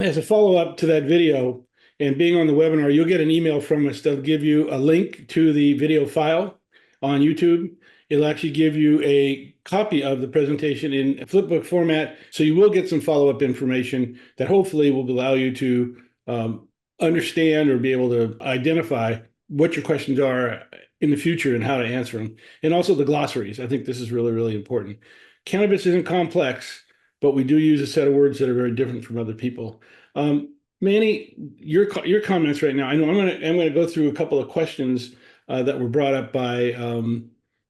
As a follow-up to that video and being on the webinar, you'll get an email from us that'll give you a link to the video file on YouTube. It'll actually give you a copy of the presentation in flipbook format, so you will get some follow-up information that hopefully will allow you to understand or be able to identify what your questions are in the future and how to answer them. And also the glossaries. I think this is really, really important. Cannabis isn't complex, but we do use a set of words that are very different from other people. Manny, your comments right now. I know I'm gonna go through a couple of questions that were brought up by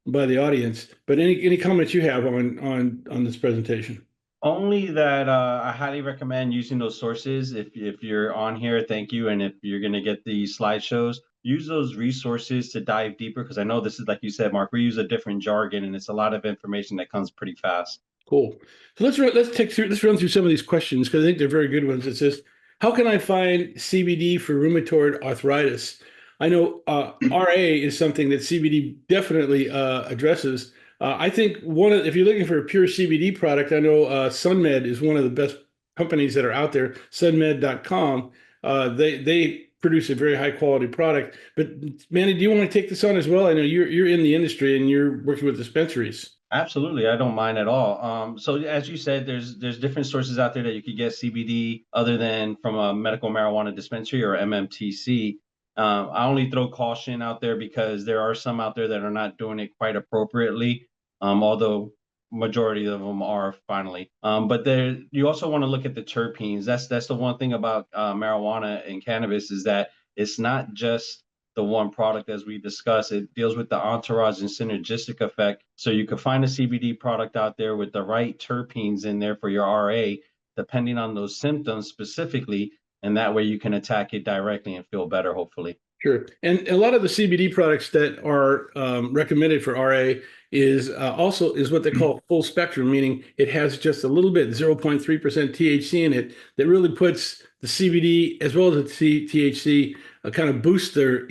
the audience. But any comments you have on this presentation? Only that I highly recommend using those sources. If you're on here, thank you. And if you're going to get the slideshows, use those resources to dive deeper. Because I know this is, like you said, Mark, we use a different jargon and it's a lot of information that comes pretty fast. Cool. So let's run through some of these questions because I think they're very good ones. It says, how can I find CBD for rheumatoid arthritis? I know RA is something that CBD definitely addresses. I think if you're looking for a pure CBD product, I know SunMed is one of the best companies that are out there. Sunmed.com. They produce a very high quality product. But Manny, do you want to take this on as well? I know you're in the industry and you're working with dispensaries. Absolutely, I don't mind at all. So as you said, there's different sources out there that you could get CBD other than from a medical marijuana dispensary or MMTC. I only throw caution out there because there are some out there that are not doing it quite appropriately, although majority of them are finally. But there, you also want to look at the terpenes. That's the one thing about marijuana and cannabis is that it's not just the one product as we discussed. It deals with the entourage and synergistic effect. So you could find a CBD product out there with the right terpenes in there for your RA, depending on those symptoms specifically. And that way you can attack it directly and feel better, hopefully. Sure. And a lot of the CBD products that are recommended for RA is what they call full spectrum, meaning it has just a little bit, 0.3% THC in it, that really puts the CBD as well as the THC kind of boost their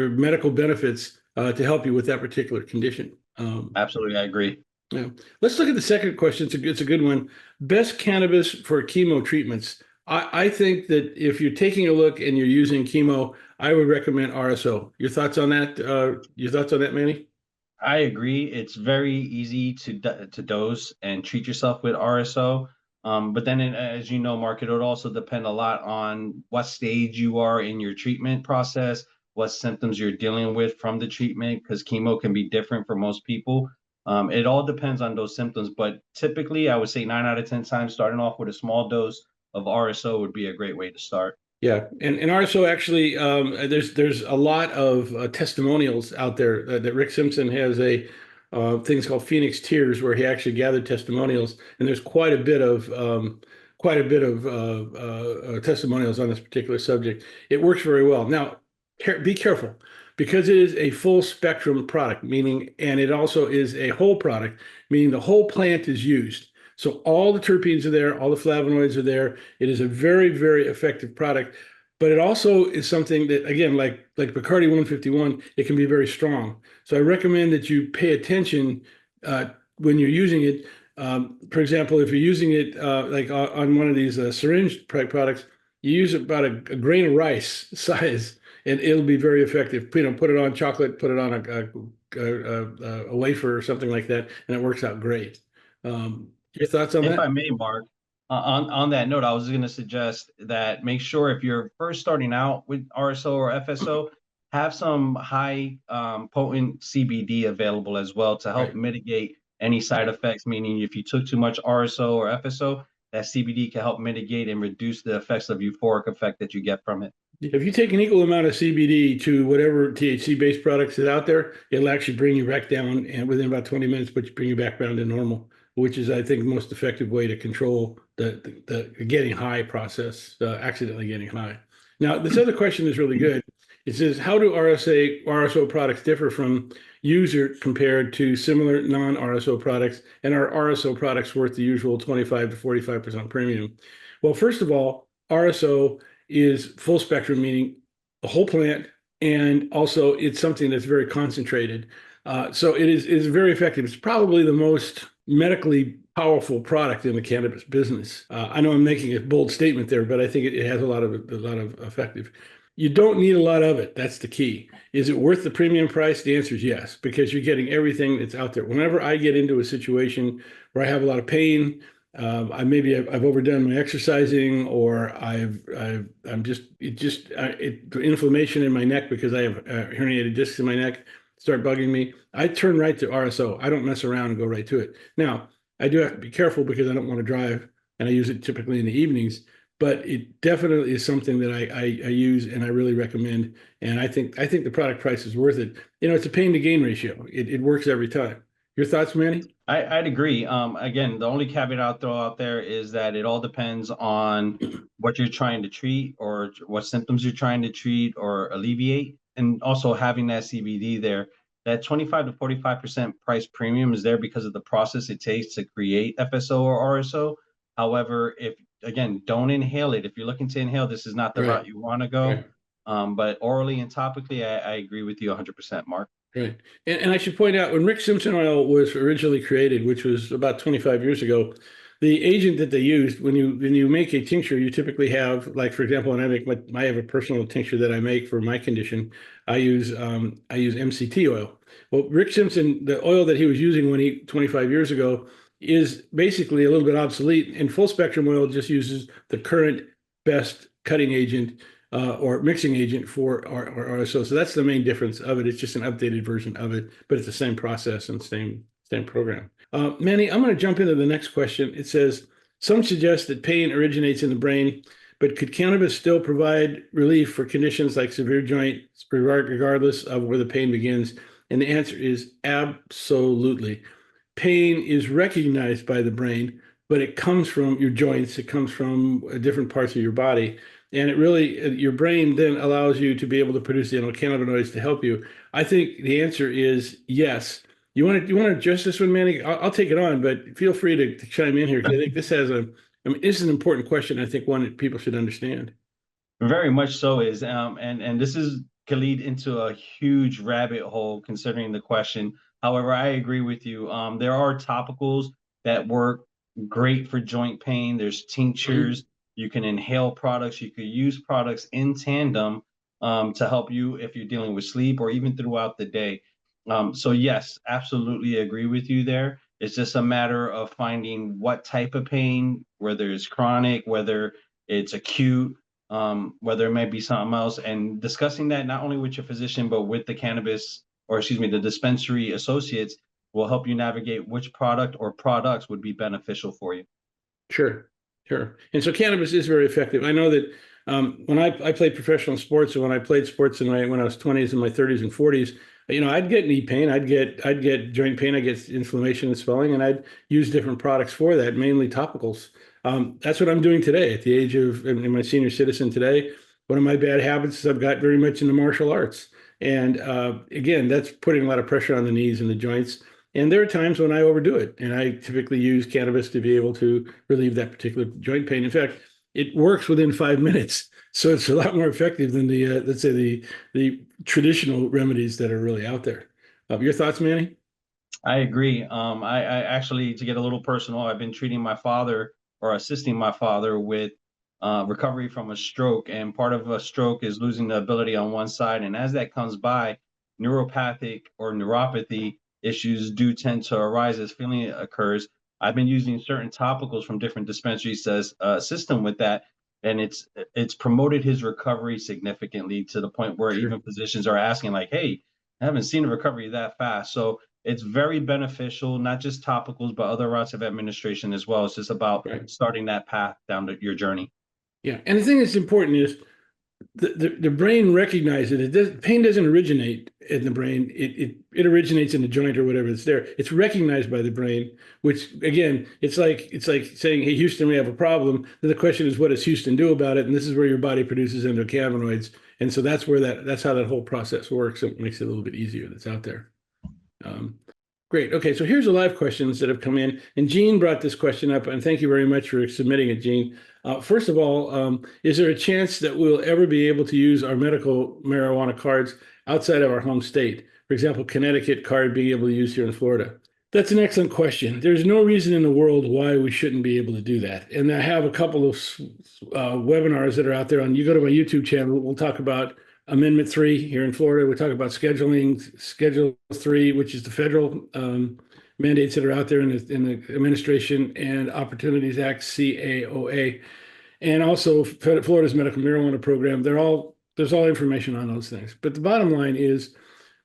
medical benefits to help you with that particular condition. Absolutely, I agree. Yeah. Let's look at the second question. It's a good one. Best cannabis for chemo treatments. I think that if you're taking a look and you're using chemo, I would recommend RSO. Your thoughts on that? Your thoughts on that, Manny? I agree. It's very easy to dose and treat yourself with RSO. But then, as you know, Mark, it would also depend a lot on what stage you are in your treatment process, what symptoms you're dealing with from the treatment, because chemo can be different for most people. It all depends on those symptoms, but typically, I would say 9 out of 10 times, starting off with a small dose of RSO would be a great way to start. Yeah, and RSO actually, there's a lot of testimonials out there that Rick Simpson has a things called Phoenix Tears where he actually gathered testimonials, and there's quite a bit of testimonials on this particular subject. It works very well. Now, be careful because it is a full spectrum product, and it also is a whole product, meaning the whole plant is used. So all the terpenes are there, all the flavonoids are there. It is a very, very effective product, but it also is something that, again, like Bacardi 151, it can be very strong. So I recommend that you pay attention when you're using it. For example, if you're using it like on one of these syringe products, you use about a grain of rice size, and it'll be very effective. Put it on chocolate, put it on a wafer or something like that, and it works out great. Your thoughts on If that? I may, Mark, on that note, I was going to suggest that make sure if you're first starting out with RSO or FSO, have some high potent CBD available as well to help Right. mitigate any side effects. Meaning, if you took too much RSO or FSO, that CBD can help mitigate and reduce the effects of euphoric effect that you get from it. If you take an equal amount of CBD to whatever THC-based products is out there, it'll actually bring you back down, and within about 20 minutes, bring you back down to normal, which is, I think, the most effective way to control the getting high process, accidentally getting high. Now, this other question is really good. It says, how do RSO products differ from user compared to similar non-RSO products? And are RSO products worth the usual 25 to 45% premium? Well, first of all, RSO is full spectrum, meaning the whole plant, and also it's something that's very concentrated. So it is very effective. It's probably the most medically powerful product in the cannabis business. I know I'm making a bold statement there, but I think it has a lot of effective. You don't need a lot of it. That's the key. Is it worth the premium price? The answer is yes, because you're getting everything that's out there. Whenever I get into a situation where I have a lot of pain, I've overdone my exercising, or I'm just inflammation in my neck because I have herniated discs in my neck start bugging me. I turn right to RSO. I don't mess around and go right to it. Now, I do have to be careful because I don't want to drive, and I use it typically in the evenings. But it definitely is something that I use and I really recommend. And I think the product price is worth it. It's a pain to gain ratio. It works every time. Your thoughts, Manny? I'd agree. Again, the only caveat I'll throw out there is that it all depends on what you're trying to treat or what symptoms you're trying to treat or alleviate. And also having that CBD there, that 25 to 45% price premium is there because of the process it takes to create FSO or RSO. However, if again, don't inhale it. If you're looking to inhale, this is not the Right, route you want to go. right. But orally and topically, I agree with you 100%, Mark. Right. And I should point out when Rick Simpson oil was originally created, which was about 25 years ago, the agent that they used when you make a tincture, you typically have, like, for example, when I have a personal tincture that I make for my condition, I use MCT oil. Well, Rick Simpson, the oil that he was using 25 years ago is basically a little bit obsolete, and full spectrum oil just uses the current best cutting agent or mixing agent for our RSO. So that's the main difference of it. It's just an updated version of it, but it's the same process and same program. Manny, I'm going to jump into the next question. It says, some suggest that pain originates in the brain, but could cannabis still provide relief for conditions like severe joint, regardless of where the pain begins? And the answer is absolutely. Pain is recognized by the brain, but it comes from your joints. It comes from different parts of your body. And it really, your brain then allows you to be able to produce the endocannabinoids to help you. I think the answer is yes. You want to address this one, Manny? I'll take it on, but feel free to chime in here because I think this is an important question. I think one that people should understand. Very much so is and this is could lead into a huge rabbit hole considering the question. However, I agree with you. There are topicals that work great for joint pain. There's Mhm. tinctures. You can inhale products. You could use products in tandem to help you if you're dealing with sleep or even throughout the day. So yes, absolutely agree with you there. It's just a matter of finding what type of pain, whether it's chronic, whether it's acute, whether it might be something else, and discussing that not only with your physician, but with the cannabis, or excuse me, the dispensary associates will help you navigate which product or products would be beneficial for you. Sure, sure. And so cannabis is very effective. I know that when I played professional sports, and when I played sports when I was 20s and my 30s and 40s, I'd get knee pain, I'd get joint pain, I'd get inflammation and swelling, and I'd use different products for that, mainly topicals. That's what I'm doing today at the age of, in my senior citizen today. One of my bad habits is I've got very much into martial arts. And again, that's putting a lot of pressure on the knees and the joints. And there are times when I overdo it, and I typically use cannabis to be able to relieve that particular joint pain. In fact, it works within 5 minutes, so it's a lot more effective than let's say the traditional remedies that are really out there. Your thoughts, Manny? I agree. I actually, to get a little personal, I've been treating my father or assisting my father with recovery from a stroke. And part of a stroke is losing the ability on one side. And as that comes by, neuropathic or neuropathy issues do tend to arise as feeling occurs. I've been using certain topicals from different dispensaries to assist him with that. And it's promoted his recovery significantly to the point where Sure. even physicians are asking, like, hey, I haven't seen a recovery that fast. So it's very beneficial, not just topicals, but other routes of administration as well. It's just about Right. starting that path down your journey. Yeah. And the thing that's important is the brain recognizes it. Pain doesn't originate in the brain. It originates in the joint or whatever it's there. It's recognized by the brain, which again, it's like saying, "Hey, Houston, we have a problem." Then the question is, what does Houston do about it? And this is where your body produces endocannabinoids, and so that's how that whole process works. It makes it a little bit easier. That's out there. Um, Great. Okay, so here's the live questions that have come in, and Gene brought this question up, and thank you very much for submitting it, Gene. First of all, is there a chance that we'll ever be able to use our medical marijuana cards outside of our home state? For example, Connecticut card being able to use here in Florida. That's an excellent question. There's no reason in the world why we shouldn't be able to do that. And I have a couple of webinars that are out there on, you go to my YouTube channel, we'll talk about Amendment 3 here in Florida. We talk about scheduling, Schedule 3, which is the federal mandates that are out there in the Administration and Opportunities Act, CAOA, and also Florida's medical marijuana program. There's all information on those things. But the bottom line is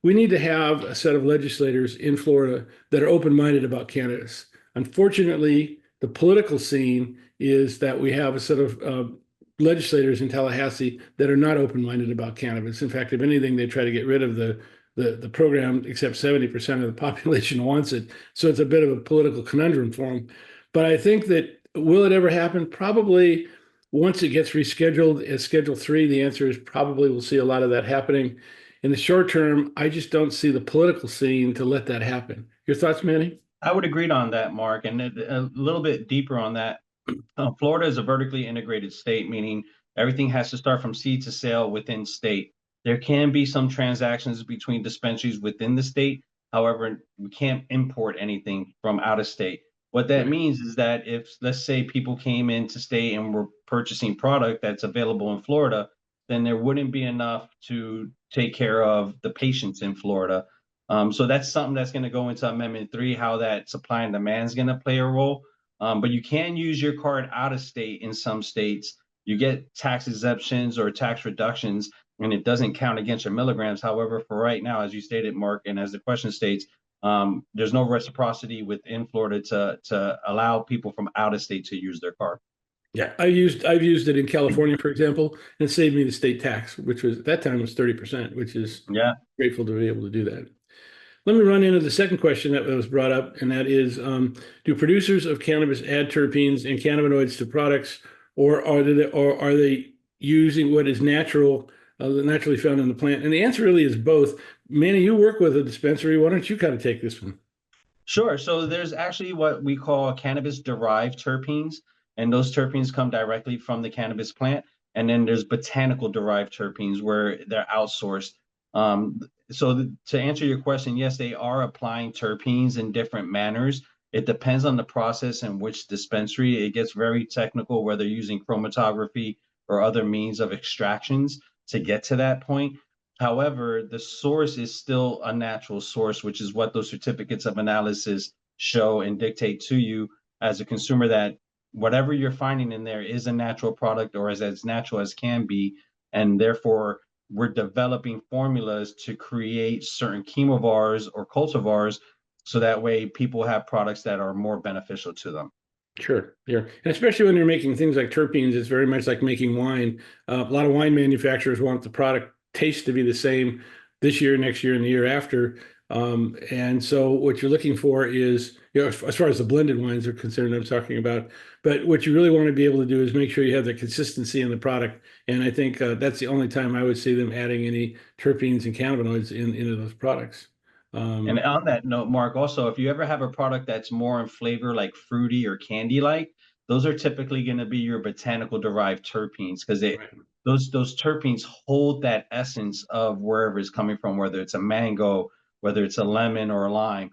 we need to have a set of legislators in Florida that are open-minded about cannabis. Unfortunately, the political scene is that we have a set of legislators in Tallahassee that are not open-minded about cannabis. In fact, if anything, they try to get rid of the program, except 70% of the population wants it. So it's a bit of a political conundrum for them. But I think that will it ever happen? Probably once it gets rescheduled as Schedule 3, the answer is probably we'll see a lot of that happening. In the short term, I just don't see the political scene to let that happen. Your thoughts, Manny? I would agree on that, Mark, and a little bit deeper on that. Florida is a vertically integrated state, meaning everything has to start from seed to sale within state. There can be some transactions between dispensaries within the state. However, we can't import anything from out of state. What that means is that if, let's say, people came into state and were purchasing product that's available in Florida, then there wouldn't be enough to take care of the patients in Florida. So that's something that's going to go into Amendment 3, how that supply and demand is going to play a role. But you can use your card out of state in some states. You get tax exemptions or tax reductions, and it doesn't count against your milligrams. However, for right now, as you stated, Mark, and as the question states, there's no reciprocity within Florida to allow people from out of state to use their card. Yeah, I've used it in California, for example, and it saved me the state tax, which was at that time was 30%, which is Yeah. grateful to be able to do that. Let me run into the second question that was brought up, and that is, do producers of cannabis add terpenes and cannabinoids to products, or are they using what is natural, naturally found in the plant? And the answer really is both. Manny, you work with a dispensary. Why don't you kind of take this one? Sure. So there's actually what we call cannabis-derived terpenes, and those terpenes come directly from the cannabis plant. And then there's botanical-derived terpenes where they're outsourced. To answer your question, yes, they are applying terpenes in different manners. It depends on the process in which dispensary. It gets very technical, whether using chromatography or other means of extractions to get to that point. However, the source is still a natural source, which is what those certificates of analysis show and dictate to you as a consumer, that whatever you're finding in there is a natural product, or as natural as can be. And therefore, we're developing formulas to create certain chemovars or cultivars so that way people have products that are more beneficial to them. Sure, yeah, and especially when you're making things like terpenes, it's very much like making wine. A lot of wine manufacturers want the product taste to be the same this year, next year, and the year after. And so what you're looking for is, as far as the blended wines are concerned, I'm talking about, but what you really want to be able to do is make sure you have the consistency in the product. And I think that's the only time I would see them adding any terpenes and cannabinoids into those products. And on that note, Mark, also, if you ever have a product that's more in flavor, like fruity or candy-like, those are typically going to be your botanical derived terpenes, because Right. those terpenes hold that essence of wherever it's coming from, whether it's a mango, whether it's a lemon or a lime.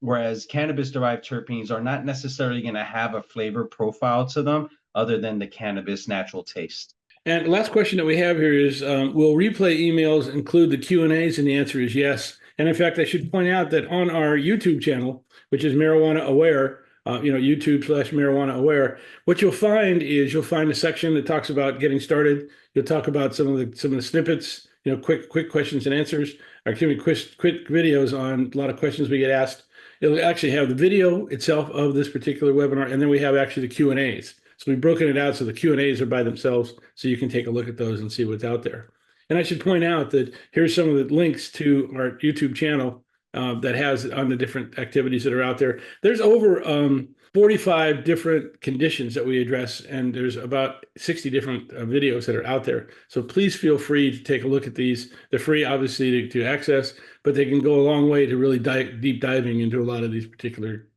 Whereas cannabis derived terpenes are not necessarily going to have a flavor profile to them other than the cannabis natural taste. And last question that we have here is, will replay emails include the Q&As? And the answer is yes. And in fact, I should point out that on our YouTube channel, which is Marijuana Aware, YouTube/Marijuana Aware, what you'll find is you'll find a section that talks about getting started. You'll talk about some of the snippets, quick questions and answers, or give me quick videos on a lot of questions we get asked. It'll actually have the video itself of this particular webinar, and then we have actually the Q&As. So we've broken it out so the Q&As are by themselves, so you can take a look at those and see what's out there. And I should point out that here's some of the links to our YouTube channel that has on the different activities that are out there. There's over 45 different conditions that we address, and there's about 60 different videos that are out there. So please feel free to take a look at these. They're free, obviously, to access, but they can go a long way to really deep diving into a lot of these particular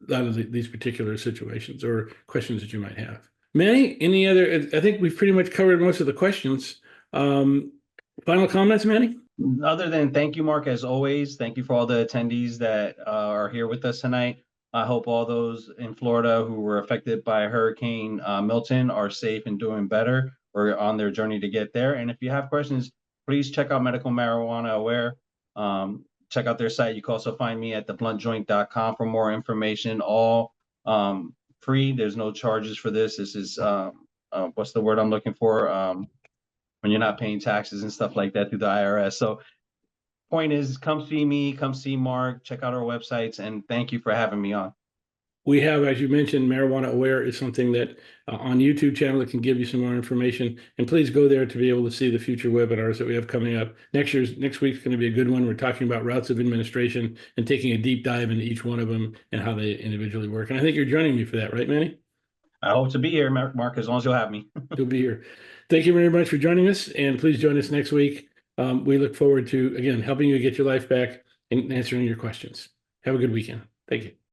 these particular situations or questions that you might have. Manny, any other? I think we've pretty much covered most of the questions. Final comments, Manny? Other than thank you, Mark, as always. Thank you for all the attendees that are here with us tonight. I hope all those in Florida who were affected by Hurricane Milton are safe and doing better or on their journey to get there. And if you have questions, please check out Medical Marijuana Aware. Check out their site. You can also find me at thebluntjoint.com for more information, all free. There's no charges for this. This is, what's the word I'm looking for? When you're not paying taxes and stuff like that through the IRS. So point is, come see me, come see Mark, check out our websites, and thank you for having me on. We have, as you mentioned, Marijuana Aware is something that on YouTube channel that can give you some more information. And please go there to be able to see the future webinars that we have coming up. Next week's going to be a good one. We're talking about routes of administration and taking a deep dive into each one of them and how they individually work. And I think you're joining me for that, right, Manny? I hope to be here, Mark, as long as you'll have me. You'll be here. Thank you very much for joining us, and please join us next week. We look forward to, again, helping you get your life back and answering your questions. Have a good weekend. Thank you.